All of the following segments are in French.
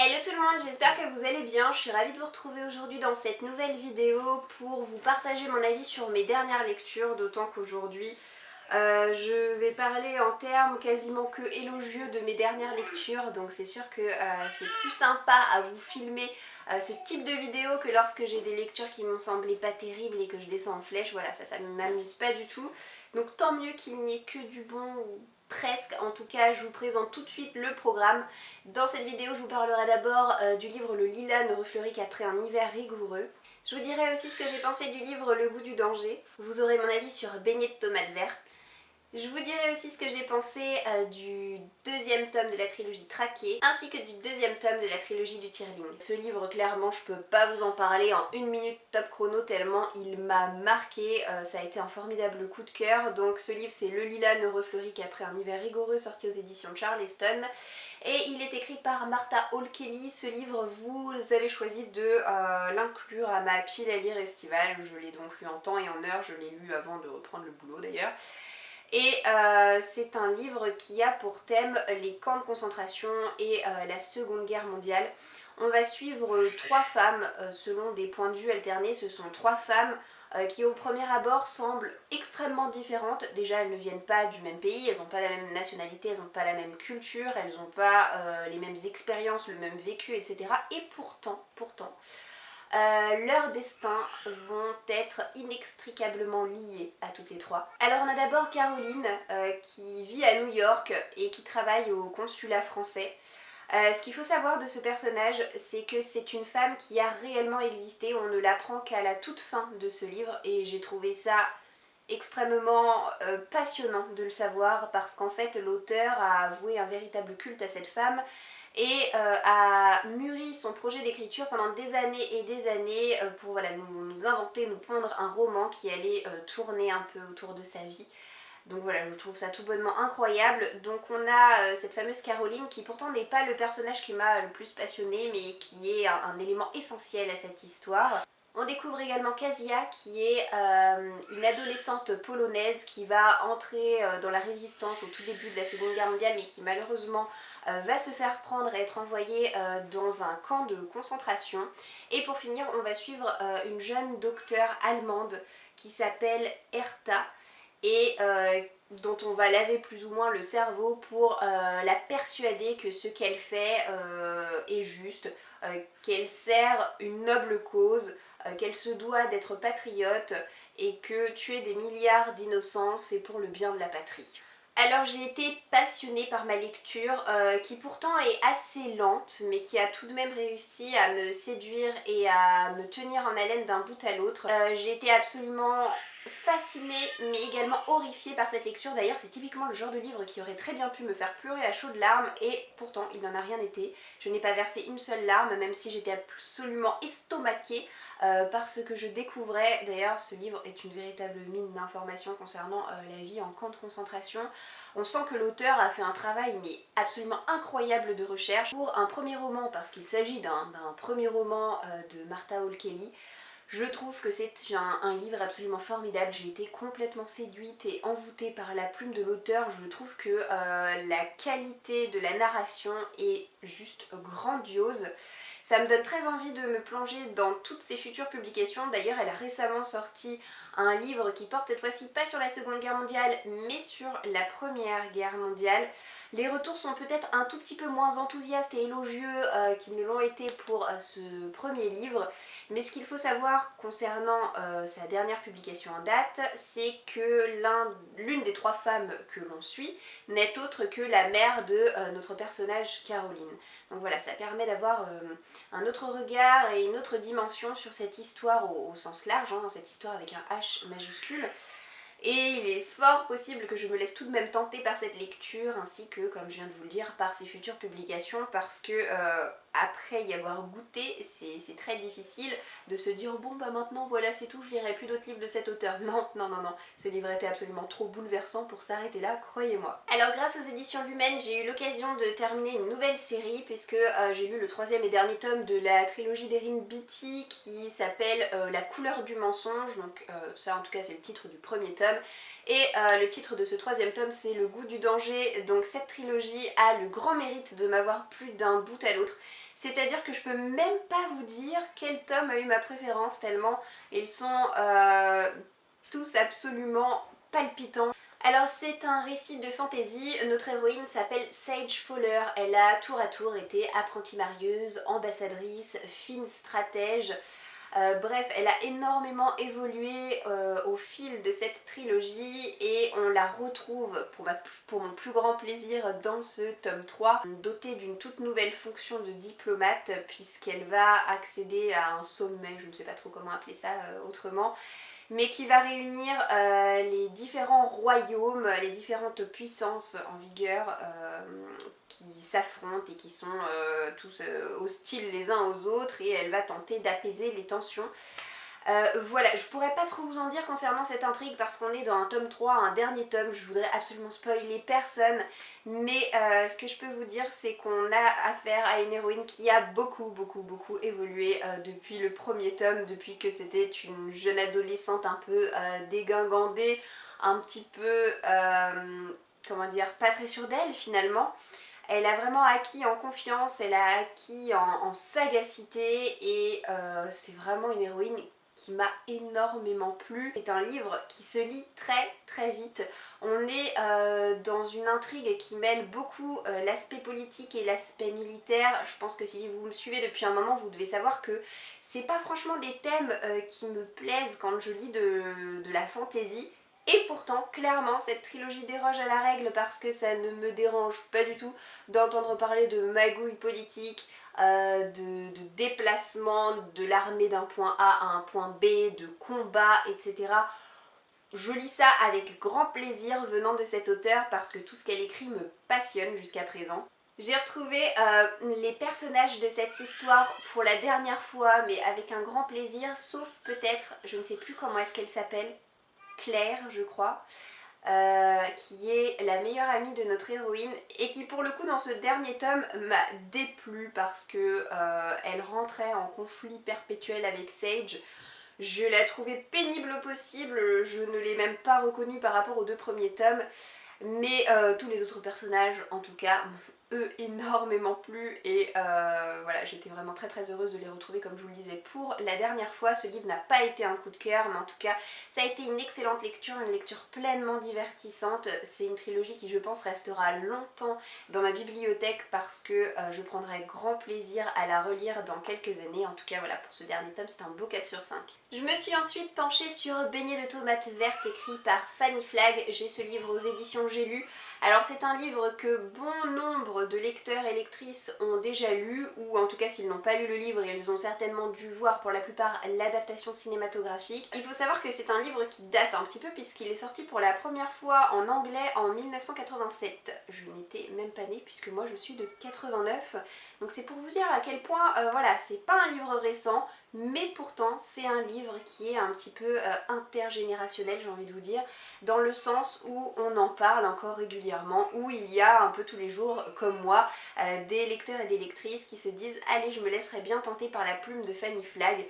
Hello tout le monde, j'espère que vous allez bien. Je suis ravie de vous retrouver aujourd'hui dans cette nouvelle vidéo pour vous partager mon avis sur mes dernières lectures, d'autant qu'aujourd'hui je vais parler en termes quasiment que élogieux de mes dernières lectures, donc c'est sûr que c'est plus sympa à vous filmer ce type de vidéo que lorsque j'ai des lectures qui m'ont semblé pas terribles et que je descends en flèche. Voilà, ça ne m'amuse pas du tout. Donc tant mieux qu'il n'y ait que du bon, ou presque. En tout cas, je vous présente tout de suite le programme. Dans cette vidéo, je vous parlerai d'abord du livre Le lilas ne refleurit qu'après un hiver rigoureux. Je vous dirai aussi ce que j'ai pensé du livre Le goût du danger. Vous aurez mon avis sur Beignets de tomates vertes. Je vous dirai aussi ce que j'ai pensé du deuxième tome de la trilogie Traqué, ainsi que du deuxième tome de la trilogie du Tierling. Ce livre, clairement, je peux pas vous en parler en une minute top chrono tellement il m'a marqué, ça a été un formidable coup de cœur. Donc ce livre, c'est Le lilas ne refleurit qu'après un hiver rigoureux, sorti aux éditions Charleston. Et il est écrit par Martha Hall Kelly. Ce livre, vous avez choisi de l'inclure à ma pile à lire estivale. Je l'ai donc lu en temps et en heure, je l'ai lu avant de reprendre le boulot d'ailleurs. Et c'est un livre qui a pour thème les camps de concentration et la Seconde Guerre mondiale. On va suivre trois femmes selon des points de vue alternés. Ce sont trois femmes qui au premier abord semblent extrêmement différentes. Déjà, elles ne viennent pas du même pays, elles n'ont pas la même nationalité, elles n'ont pas la même culture, elles n'ont pas les mêmes expériences, le même vécu, etc. Et pourtant, leurs destins vont être inextricablement liés à toutes les trois. Alors on a d'abord Caroline qui vit à New York et qui travaille au consulat français. Ce qu'il faut savoir de ce personnage, c'est que c'est une femme qui a réellement existé. On ne l'apprend qu'à la toute fin de ce livre et j'ai trouvé ça extrêmement passionnant de le savoir parce qu'en fait l'auteur a avoué un véritable culte à cette femme et a mûri son projet d'écriture pendant des années et des années pour voilà, nous inventer, nous pondre un roman qui allait tourner un peu autour de sa vie. Donc voilà, je trouve ça tout bonnement incroyable. Donc on a cette fameuse Caroline qui pourtant n'est pas le personnage qui m'a le plus passionnée mais qui est un élément essentiel à cette histoire. On découvre également Kasia qui est une adolescente polonaise qui va entrer dans la résistance au tout début de la Seconde Guerre mondiale mais qui malheureusement va se faire prendre et être envoyée dans un camp de concentration. Et pour finir, on va suivre une jeune docteure allemande qui s'appelle Hertha et dont on va laver plus ou moins le cerveau pour la persuader que ce qu'elle fait est juste, qu'elle sert une noble cause, qu'elle se doit d'être patriote et que tuer des milliards d'innocents c'est pour le bien de la patrie. Alors j'ai été passionnée par ma lecture qui pourtant est assez lente mais qui a tout de même réussi à me séduire et à me tenir en haleine d'un bout à l'autre. J'ai été absolument fascinée mais également horrifiée par cette lecture. D'ailleurs c'est typiquement le genre de livre qui aurait très bien pu me faire pleurer à chaudes larmes et pourtant il n'en a rien été. Je n'ai pas versé une seule larme même si j'étais absolument estomaquée par ce que je découvrais. D'ailleurs ce livre est une véritable mine d'informations concernant la vie en camp de concentration. On sent que l'auteur a fait un travail mais absolument incroyable de recherche pour un premier roman parce qu'il s'agit d'un premier roman de Martha Hall Kelly. Je trouve que c'est un livre absolument formidable, j'ai été complètement séduite et envoûtée par la plume de l'auteur. Je trouve que la qualité de la narration est juste grandiose. Ça me donne très envie de me plonger dans toutes ses futures publications. D'ailleurs, elle a récemment sorti un livre qui porte cette fois-ci pas sur la Seconde Guerre mondiale, mais sur la Première Guerre mondiale. Les retours sont peut-être un tout petit peu moins enthousiastes et élogieux qu'ils ne l'ont été pour ce premier livre. Mais ce qu'il faut savoir concernant sa dernière publication en date, c'est que l'une des trois femmes que l'on suit n'est autre que la mère de notre personnage Caroline. Donc voilà, ça permet d'avoir un autre regard et une autre dimension sur cette histoire au sens large, hein, cette histoire avec un H majuscule. Et il est fort possible que je me laisse tout de même tenter par cette lecture ainsi que, comme je viens de vous le dire, par ses futures publications parce que après y avoir goûté, c'est très difficile de se dire bon bah maintenant voilà c'est tout, je lirai plus d'autres livres de cet auteur. Non, non, non, non, ce livre était absolument trop bouleversant pour s'arrêter là, croyez-moi. Alors grâce aux éditions Lumen, j'ai eu l'occasion de terminer une nouvelle série puisque j'ai lu le troisième et dernier tome de la trilogie d'Erin Beatty qui s'appelle La couleur du mensonge, donc ça en tout cas c'est le titre du premier tome. Et le titre de ce troisième tome c'est Le goût du danger, donc cette trilogie a le grand mérite de m'avoir plu d'un bout à l'autre. C'est-à-dire que je peux même pas vous dire quel tome a eu ma préférence tellement ils sont tous absolument palpitants. Alors c'est un récit de fantasy, notre héroïne s'appelle Sage Fowler, elle a tour à tour été apprentie marieuse, ambassadrice, fine stratège, bref, elle a énormément évolué au fil de cette trilogie et on la retrouve pour mon plus grand plaisir dans ce tome 3, dotée d'une toute nouvelle fonction de diplomate puisqu'elle va accéder à un sommet, je ne sais pas trop comment appeler ça autrement, mais qui va réunir les différents royaumes, les différentes puissances en vigueur qui s'affrontent et qui sont tous hostiles les uns aux autres et elle va tenter d'apaiser les tensions. Voilà, je pourrais pas trop vous en dire concernant cette intrigue parce qu'on est dans un tome 3, un dernier tome, je voudrais absolument spoiler personne, mais ce que je peux vous dire c'est qu'on a affaire à une héroïne qui a beaucoup évolué depuis le premier tome, depuis que c'était une jeune adolescente un peu dégingandée, un petit peu, comment dire, pas très sûre d'elle finalement. Elle a vraiment acquis en confiance, elle a acquis en sagacité et c'est vraiment une héroïne qui m'a énormément plu. C'est un livre qui se lit très vite. On est dans une intrigue qui mêle beaucoup l'aspect politique et l'aspect militaire. Je pense que si vous me suivez depuis un moment, vous devez savoir que c'est pas franchement des thèmes qui me plaisent quand je lis de la fantasy. Et pourtant, clairement, cette trilogie déroge à la règle parce que ça ne me dérange pas du tout d'entendre parler de magouilles politiques, de déplacement de l'armée d'un point A à un point B, de combat, etc. Je lis ça avec grand plaisir venant de cette auteure parce que tout ce qu'elle écrit me passionne jusqu'à présent. J'ai retrouvé les personnages de cette histoire pour la dernière fois mais avec un grand plaisir, sauf peut-être, je ne sais plus comment est-ce qu'elle s'appelle, Claire je crois, qui est la meilleure amie de notre héroïne et qui pour le coup dans ce dernier tome m'a déplu parce que elle rentrait en conflit perpétuel avec Sage. Je la trouvais pénible au possible, je ne l'ai même pas reconnue par rapport aux deux premiers tomes, mais tous les autres personnages en tout cas eux énormément plu et voilà, j'étais vraiment très heureuse de les retrouver comme je vous le disais pour la dernière fois. Ce livre n'a pas été un coup de cœur mais en tout cas ça a été une excellente lecture, une lecture pleinement divertissante. C'est une trilogie qui je pense restera longtemps dans ma bibliothèque parce que je prendrai grand plaisir à la relire dans quelques années. En tout cas voilà, pour ce dernier tome c'est un beau 4 sur 5. Je me suis ensuite penchée sur Beignets de tomates vertes écrit par Fanny Flagg. J'ai ce livre aux éditions J'ai lu. Alors c'est un livre que bon nombre de lecteurs et lectrices ont déjà lu, ou en tout cas s'ils n'ont pas lu le livre, ils ont certainement dû voir pour la plupart l'adaptation cinématographique. Il faut savoir que c'est un livre qui date un petit peu puisqu'il est sorti pour la première fois en anglais en 1987. Je n'étais même pas née puisque moi je suis de 89, donc c'est pour vous dire à quel point, voilà, c'est pas un livre récent, mais pourtant c'est un livre qui est un petit peu intergénérationnel, j'ai envie de vous dire, dans le sens où on en parle encore régulièrement, où il y a un peu tous les jours, comme moi, des lecteurs et des lectrices qui se disent « Allez, je me laisserai bien tenter par la plume de Fanny Flagg ».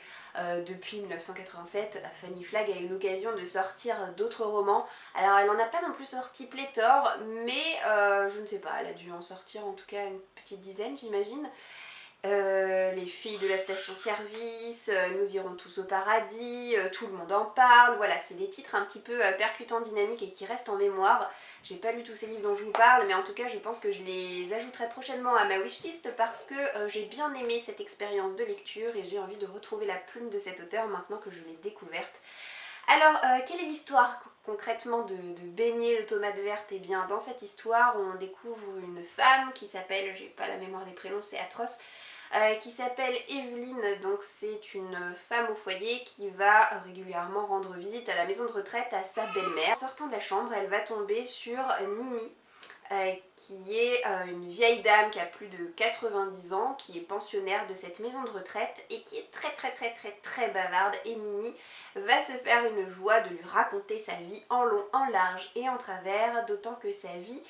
Depuis 1987, Fanny Flagg a eu l'occasion de sortir d'autres romans. Alors elle n'en a pas non plus sorti pléthore, mais je ne sais pas, elle a dû en sortir en tout cas une petite dizaine j'imagine. Les filles de la station-service, Nous irons tous au paradis, Tout le monde en parle, voilà, c'est des titres un petit peu percutants, dynamiques et qui restent en mémoire. J'ai pas lu tous ces livres dont je vous parle, mais en tout cas je pense que je les ajouterai prochainement à ma wishlist parce que j'ai bien aimé cette expérience de lecture et j'ai envie de retrouver la plume de cet auteur maintenant que je l'ai découverte. Alors, quelle est l'histoire concrètement de Beignets de tomates vertes? Et bien dans cette histoire on découvre une femme qui s'appelle, j'ai pas la mémoire des prénoms, c'est atroce, qui s'appelle Evelyne. Donc c'est une femme au foyer qui va régulièrement rendre visite à la maison de retraite à sa belle-mère. En sortant de la chambre, elle va tomber sur Nini, qui est une vieille dame qui a plus de 90 ans, qui est pensionnaire de cette maison de retraite et qui est très bavarde, et Nini va se faire une joie de lui raconter sa vie en long, en large et en travers, d'autant que sa vie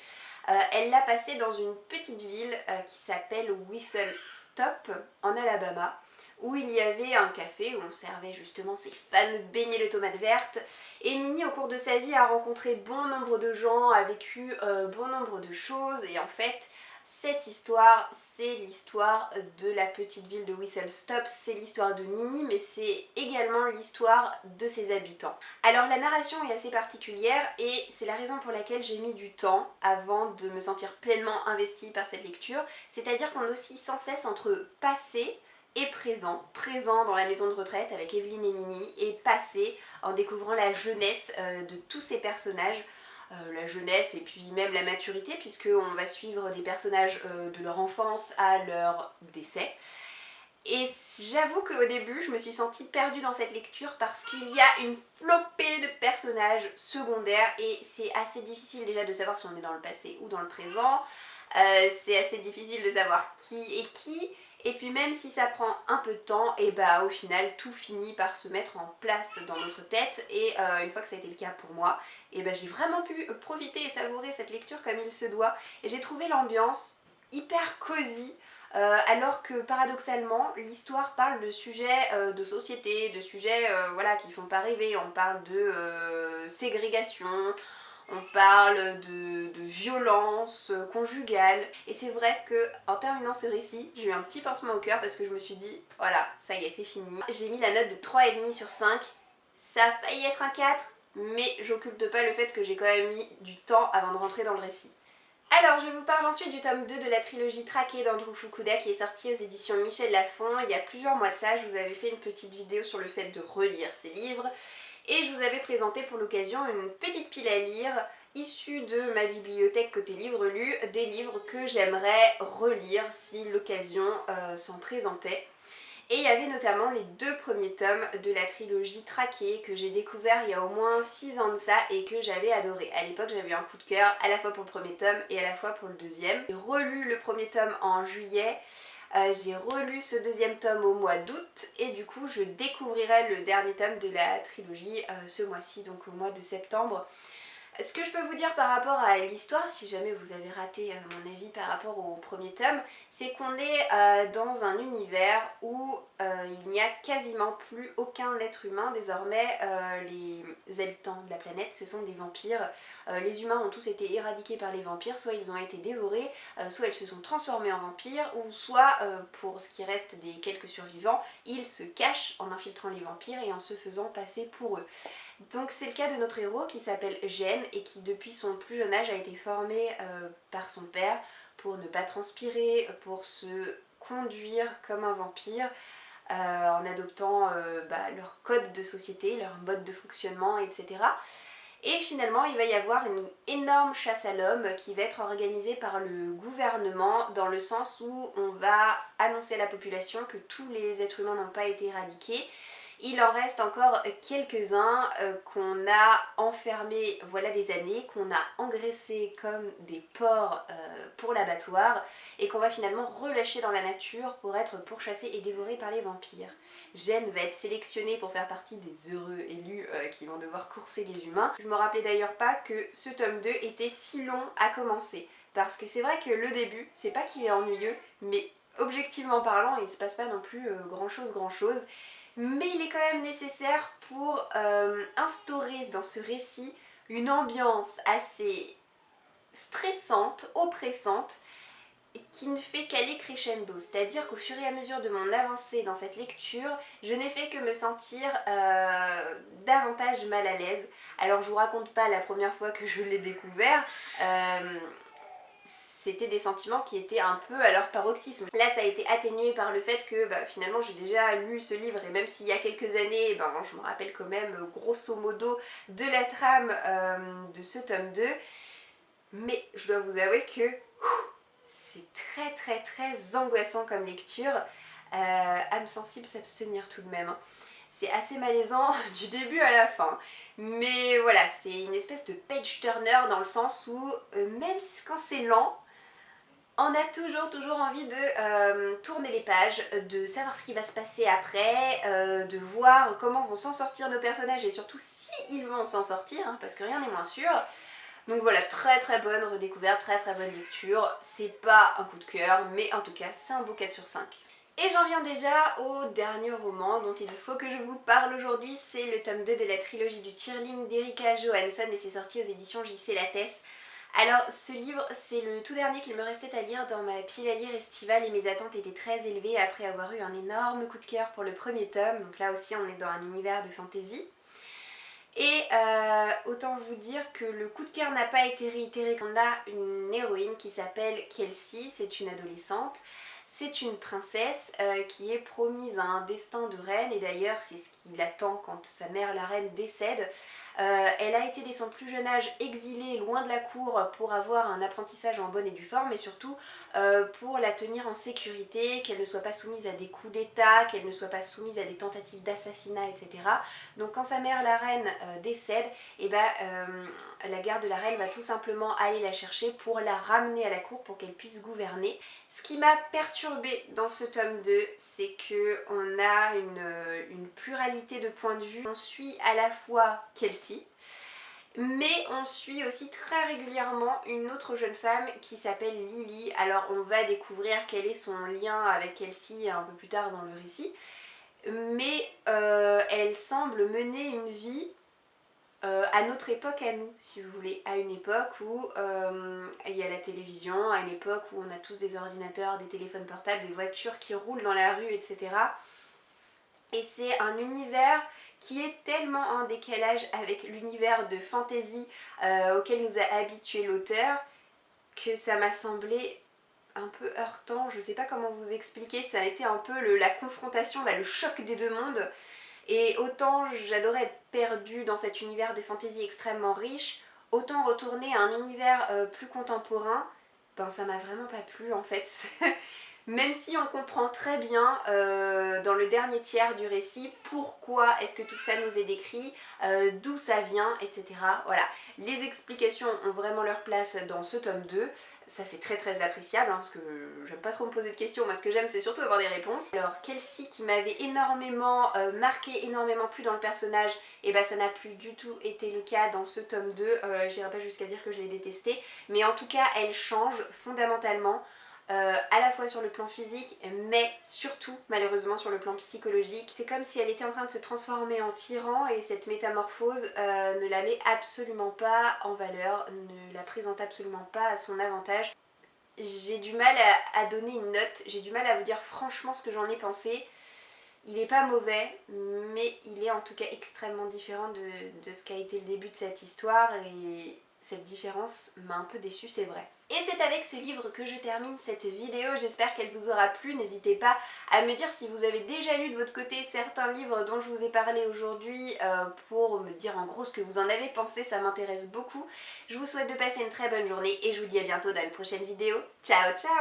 elle l'a passée dans une petite ville qui s'appelle Whistle Stop en Alabama, où il y avait un café où on servait justement ces fameux beignets de tomates vertes. Et Nini au cours de sa vie a rencontré bon nombre de gens, a vécu bon nombre de choses et en fait Cette histoire, c'est l'histoire de la petite ville de Whistle Stop, c'est l'histoire de Nini, mais c'est également l'histoire de ses habitants. Alors la narration est assez particulière et c'est la raison pour laquelle j'ai mis du temps avant de me sentir pleinement investie par cette lecture, c'est-à-dire qu'on oscille sans cesse entre passé et présent, présent dans la maison de retraite avec Evelyne et Nini, et passé en découvrant la jeunesse de tous ces personnages, la jeunesse et puis même la maturité, puisqu'on va suivre des personnages de leur enfance à leur décès. Et j'avoue qu'au début je me suis sentie perdue dans cette lecture parce qu'il y a une flopée de personnages secondaires et c'est assez difficile déjà de savoir si on est dans le passé ou dans le présent. C'est assez difficile de savoir qui est qui, et puis même si ça prend un peu de temps, et bah au final tout finit par se mettre en place dans notre tête, et une fois que ça a été le cas pour moi, et bah j'ai vraiment pu profiter et savourer cette lecture comme il se doit, et j'ai trouvé l'ambiance hyper cosy. Alors que paradoxalement l'histoire parle de sujets de société, de sujets voilà, qui font pas rêver. On parle de ségrégation, on parle de violence conjugale, et c'est vrai que en terminant ce récit j'ai eu un petit pincement au cœur parce que je me suis dit voilà, ça y est, c'est fini. J'ai mis la note de 3,5 sur 5, ça a failli être un 4, mais j'occulte pas le fait que j'ai quand même mis du temps avant de rentrer dans le récit. Alors je vous parle ensuite du tome 2 de la trilogie Traquée d'Andrew Fukuda qui est sortie aux éditions Michel Lafon. Il y a plusieurs mois de ça, je vous avais fait une petite vidéo sur le fait de relire ces livres et je vous avais présenté pour l'occasion une petite pile à lire issue de ma bibliothèque côté livres lus, des livres que j'aimerais relire si l'occasion s'en présentait. Et il y avait notamment les 2 premiers tomes de la trilogie Traquée que j'ai découvert il y a au moins 6 ans de ça et que j'avais adoré. À l'époque j'avais eu un coup de cœur à la fois pour le premier tome et à la fois pour le deuxième. J'ai relu le premier tome en juillet, j'ai relu ce deuxième tome au mois d'août et du coup je découvrirai le dernier tome de la trilogie ce mois-ci, donc au mois de septembre. Ce que je peux vous dire par rapport à l'histoire, si jamais vous avez raté mon avis par rapport au premier tome, c'est qu'on est dans un univers où il n'y a quasiment plus aucun être humain. Désormais, les habitants de la planète, ce sont des vampires. Les humains ont tous été éradiqués par les vampires, soit ils ont été dévorés, soit ils se sont transformés en vampires, ou soit, pour ce qui reste des quelques survivants, ils se cachent en infiltrant les vampires et en se faisant passer pour eux. Donc c'est le cas de notre héros qui s'appelle Gênes et qui depuis son plus jeune âge a été formé par son père pour ne pas transpirer, pour se conduire comme un vampire, en adoptant leur code de société, leur mode de fonctionnement, etc. Et finalement il va y avoir une énorme chasse à l'homme qui va être organisée par le gouvernement, dans le sens où on va annoncer à la population que tous les êtres humains n'ont pas été éradiqués. Il en reste encore quelques-uns qu'on a enfermés voilà des années, qu'on a engraissés comme des porcs pour l'abattoir et qu'on va finalement relâcher dans la nature pour être pourchassés et dévorés par les vampires. Gênes va être sélectionné pour faire partie des heureux élus qui vont devoir courser les humains. Je me rappelais d'ailleurs pas que ce tome 2 était si long à commencer, parce que c'est vrai que le début, c'est pas qu'il est ennuyeux, mais objectivement parlant, il se passe pas non plus grand chose. Mais il est quand même nécessaire pour instaurer dans ce récit une ambiance assez stressante, oppressante, qui ne fait qu'aller crescendo. C'est-à-dire qu'au fur et à mesure de mon avancée dans cette lecture, je n'ai fait que me sentir davantage mal à l'aise. Alors je vous raconte pas la première fois que je l'ai découvert, c'était des sentiments qui étaient un peu à leur paroxysme. Là ça a été atténué par le fait que finalement j'ai déjà lu ce livre, et même s'il y a quelques années, je me rappelle quand même grosso modo de la trame de ce tome 2. Mais je dois vous avouer que c'est très angoissant comme lecture, âme sensible s'abstenir tout de même. Hein. C'est assez malaisant du début à la fin. Mais voilà, c'est une espèce de page turner dans le sens où même quand c'est lent, on a toujours envie de tourner les pages, de savoir ce qui va se passer après, de voir comment vont s'en sortir nos personnages et surtout si ils vont s'en sortir, hein, parce que rien n'est moins sûr. Donc voilà, très bonne redécouverte, très bonne lecture. C'est pas un coup de cœur, mais en tout cas c'est un beau 4 sur 5. Et j'en viens déjà au dernier roman dont il faut que je vous parle aujourd'hui, c'est le tome 2 de la trilogie du Tearling d'Erika Johansson et c'est sorti aux éditions JC Lattès. Alors ce livre, c'est le tout dernier qu'il me restait à lire dans ma pile à lire estivale et mes attentes étaient très élevées après avoir eu un énorme coup de cœur pour le premier tome. Donc là aussi on est dans un univers de fantasy. Et autant vous dire que le coup de cœur n'a pas été réitéré. On a une héroïne qui s'appelle Kelsey, c'est une adolescente. C'est une princesse qui est promise à un destin de reine et d'ailleurs c'est ce qui l'attend quand sa mère la reine décède. Elle a été dès son plus jeune âge exilée loin de la cour pour avoir un apprentissage en bonne et due forme et surtout pour la tenir en sécurité, qu'elle ne soit pas soumise à des coups d'état, qu'elle ne soit pas soumise à des tentatives d'assassinat, etc. Donc quand sa mère la reine décède, et la garde de la reine va tout simplement aller la chercher pour la ramener à la cour pour qu'elle puisse gouverner. Ce qui m'a perturbée dans ce tome 2, c'est qu'on a une pluralité de points de vue. On suit à la fois Kelsey, mais on suit aussi très régulièrement une autre jeune femme qui s'appelle Lily. Alors on va découvrir quel est son lien avec Kelsey un peu plus tard dans le récit, mais elle semble mener une vie à notre époque à nous, si vous voulez, à une époque où il y a la télévision, à une époque où on a tous des ordinateurs, des téléphones portables, des voitures qui roulent dans la rue, etc. Et c'est un univers qui est tellement en décalage avec l'univers de fantasy auquel nous a habitué l'auteur que ça m'a semblé un peu heurtant. Je sais pas comment vous expliquer, ça a été un peu la confrontation, là, le choc des deux mondes. Et autant j'adorais être perdue dans cet univers de fantasy extrêmement riche, autant retourner à un univers plus contemporain, ben ça m'a vraiment pas plu en fait. Même si on comprend très bien dans le dernier tiers du récit pourquoi est-ce que tout ça nous est décrit, d'où ça vient, etc. Voilà, les explications ont vraiment leur place dans ce tome 2. Ça c'est très très appréciable hein, parce que j'aime pas trop me poser de questions, moi ce que j'aime c'est surtout avoir des réponses. Alors Kelsey qui m'avait énormément marqué, énormément plu dans le personnage, et ben ça n'a plus du tout été le cas dans ce tome 2, j'irai pas jusqu'à dire que je l'ai détesté, mais en tout cas elle change fondamentalement. À la fois sur le plan physique mais surtout malheureusement sur le plan psychologique. C'est comme si elle était en train de se transformer en tyran et cette métamorphose ne la met absolument pas en valeur, ne la présente absolument pas à son avantage. J'ai du mal à donner une note, j'ai du mal à vous dire franchement ce que j'en ai pensé. Il est pas mauvais, mais il est en tout cas extrêmement différent de ce qu'a été le début de cette histoire et cette différence m'a un peu déçue, c'est vrai. Et c'est avec ce livre que je termine cette vidéo, j'espère qu'elle vous aura plu. N'hésitez pas à me dire si vous avez déjà lu de votre côté certains livres dont je vous ai parlé aujourd'hui pour me dire en gros ce que vous en avez pensé, ça m'intéresse beaucoup. Je vous souhaite de passer une très bonne journée et je vous dis à bientôt dans une prochaine vidéo. Ciao ciao!